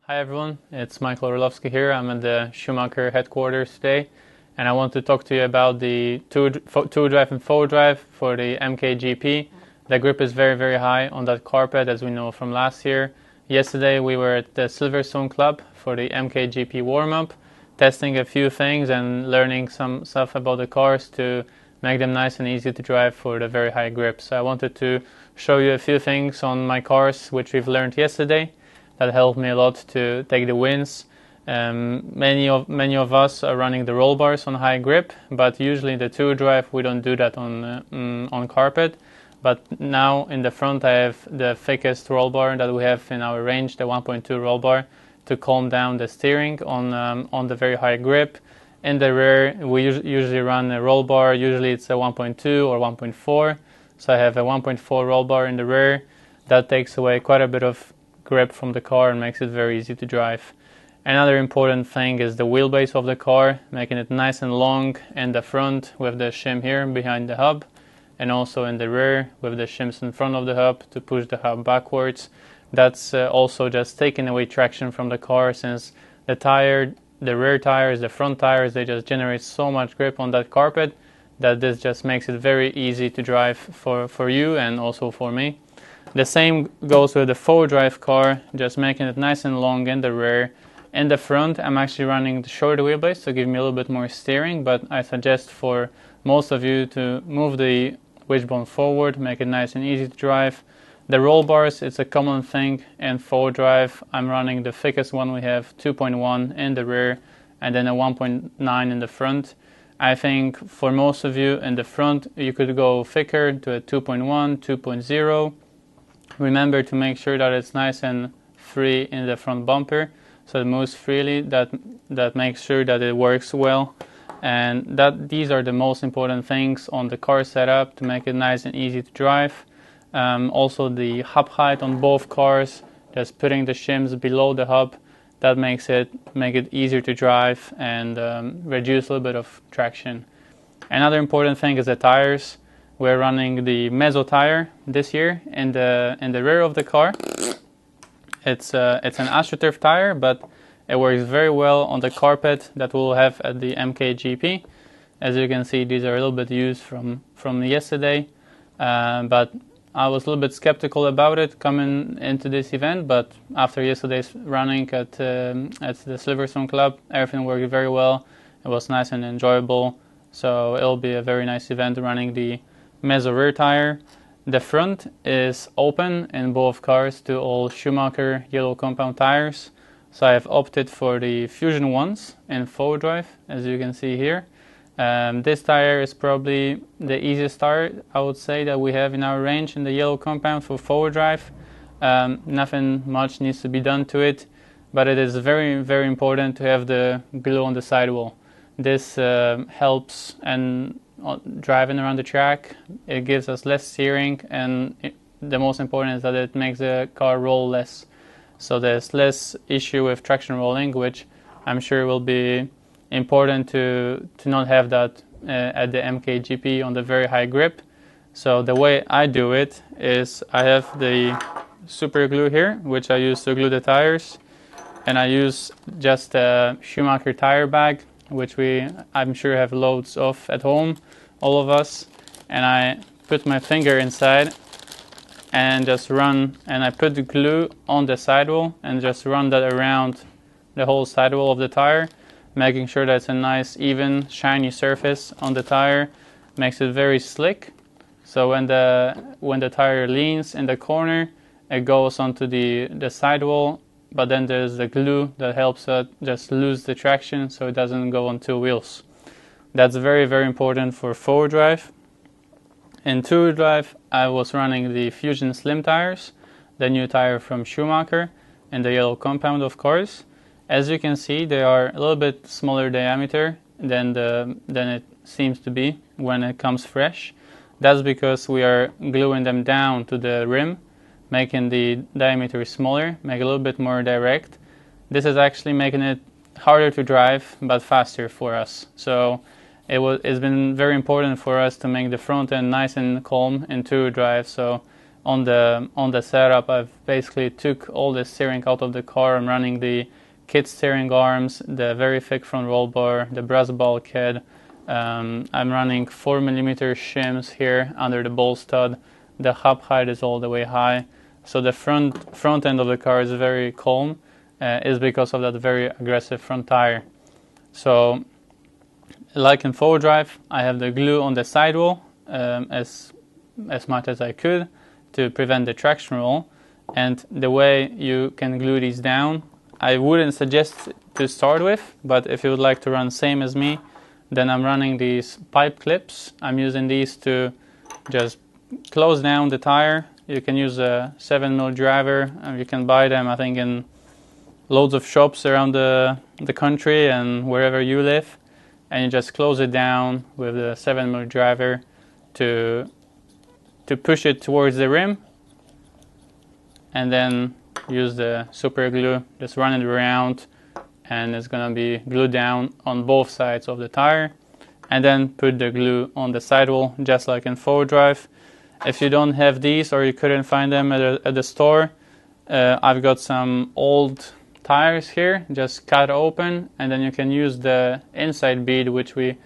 Hi everyone, it's Michal Orlowski here. I'm at the Schumacher headquarters today, and I want to talk to you about the two drive and four drive for the MKGP. The grip is very high on that carpet, as we know from last year. Yesterday we were at the Silverstone Club for the MKGP warm-up, testing a few things and learning some stuff about the cars to make them nice and easy to drive for the very high grip. So I wanted to show you a few things on my cars which we've learned yesterday. That helped me a lot to take the wins. Many of us are running the roll bars on high grip, but usually the two drive we don't do that on carpet. But now in the front I have the thickest roll bar that we have in our range, the 1.2 roll bar, to calm down the steering on the very high grip. In the rear we usually run a roll bar. Usually it's a 1.2 or 1.4. So I have a 1.4 roll bar in the rear. That takes away quite a bit of grip from the car and makes it very easy to drive. Another important thing is the wheelbase of the car, making it nice and long in the front with the shim here behind the hub, and also in the rear with the shims in front of the hub to push the hub backwards. That's also just taking away traction from the car, since the rear tires, the front tires, they just generate so much grip on that carpet that this just makes it very easy to drive for you and also for me. The same goes with the four drive car, just making it nice and long in the rear. In the front I'm actually running the shorter wheelbase to give me a little bit more steering, but I suggest for most of you to move the wishbone forward, make it nice and easy to drive. The roll bars, it's a common thing in four drive. I'm running the thickest one we have, 2.1 in the rear and then a 1.9 in the front. I think for most of you in the front you could go thicker to a 2.1, 2.0. Remember to make sure that it's nice and free in the front bumper, so it moves freely. That makes sure that it works well, and that these are the most important things on the car setup to make it nice and easy to drive. Also the hub height on both cars, just putting the shims below the hub, that make it easier to drive and reduce a little bit of traction. Another important thing is the tires. We're running the Mezzo tire this year in the rear of the car. It's an AstroTurf tire, but it works very well on the carpet that we'll have at the MKGP. As you can see, these are a little bit used from yesterday, but I was a little bit skeptical about it coming into this event. But after yesterday's running at the Silverstone Club, everything worked very well. It was nice and enjoyable, so it'll be a very nice event running the Mezzo rear tire. The front is open in both cars to all Schumacher yellow compound tires, so I have opted for the Fusion ones in four drive, as you can see here. This tire is probably the easiest tire, I would say, that we have in our range in the yellow compound for four drive. Nothing much needs to be done to it, but it is very important to have the glue on the sidewall. This helps and driving around the track, it gives us less steering, and the most important is that it makes the car roll less. So there's less issue with traction rolling, which I'm sure will be important to not have that at the MKGP on the very high grip. So the way I do it is I have the super glue here, which I use to glue the tires, and I use just a Schumacher tire bag, which I'm sure have loads of at home, all of us, and I put my finger inside and just run, and I put the glue on the sidewall and just run that around the whole sidewall of the tire, making sure that it's a nice, even, shiny surface on the tire. Makes it very slick, so when the tire leans in the corner, it goes onto the sidewall. But then there's the glue that helps it just lose the traction so it doesn't go on two wheels. That's very important for four drive. In two drive I was running the Fusion Slim tires, the new tire from Schumacher, in the yellow compound of course. As you can see, they are a little bit smaller diameter than it seems to be when it comes fresh. That's because we are gluing them down to the rim, making the diameter smaller, make it a little bit more direct. This is actually making it harder to drive but faster for us. So it's been very important for us to make the front end nice and calm in two drive. So on the setup, I've basically took all the steering out of the car. I'm running the kit steering arms, the very thick front roll bar, the brass bulkhead. I'm running 4mm shims here under the ball stud. The hub height is all the way high, so the front end of the car is very calm. Is because of that very aggressive front tire. So, like in 4-drive, I have the glue on the sidewall as much as I could to prevent the traction roll. And the way you can glue these down, I wouldn't suggest to start with, but if you would like to run same as me, then I'm running these pipe clips. I'm using these to just close down the tire. You can use a 7mm driver, and you can buy them, I think, in loads of shops around the country and wherever you live, and you just close it down with the 7mm driver to push it towards the rim, and then use the super glue, just run it around, and it's gonna be glued down on both sides of the tire, and then put the glue on the sidewall just like in 4-drive. If you don't have these or you couldn't find them at the store, I've got some old tires here, just cut open, and then you can use the inside bead, which we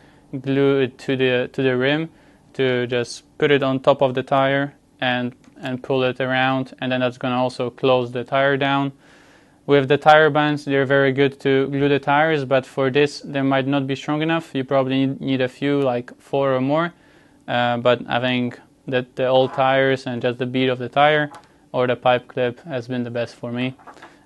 glue it to the rim, to just put it on top of the tire and pull it around, and then that's going to also close the tire down. With the tire bands, they're very good to glue the tires, but for this they might not be strong enough. You probably need a few, like 4 or more, but I think that the old tires and just the bead of the tire or the pipe clip has been the best for me.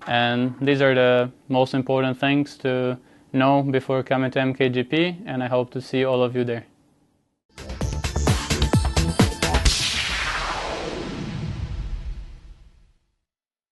And these are the most important things to know before coming to MKGP, and I hope to see all of you there.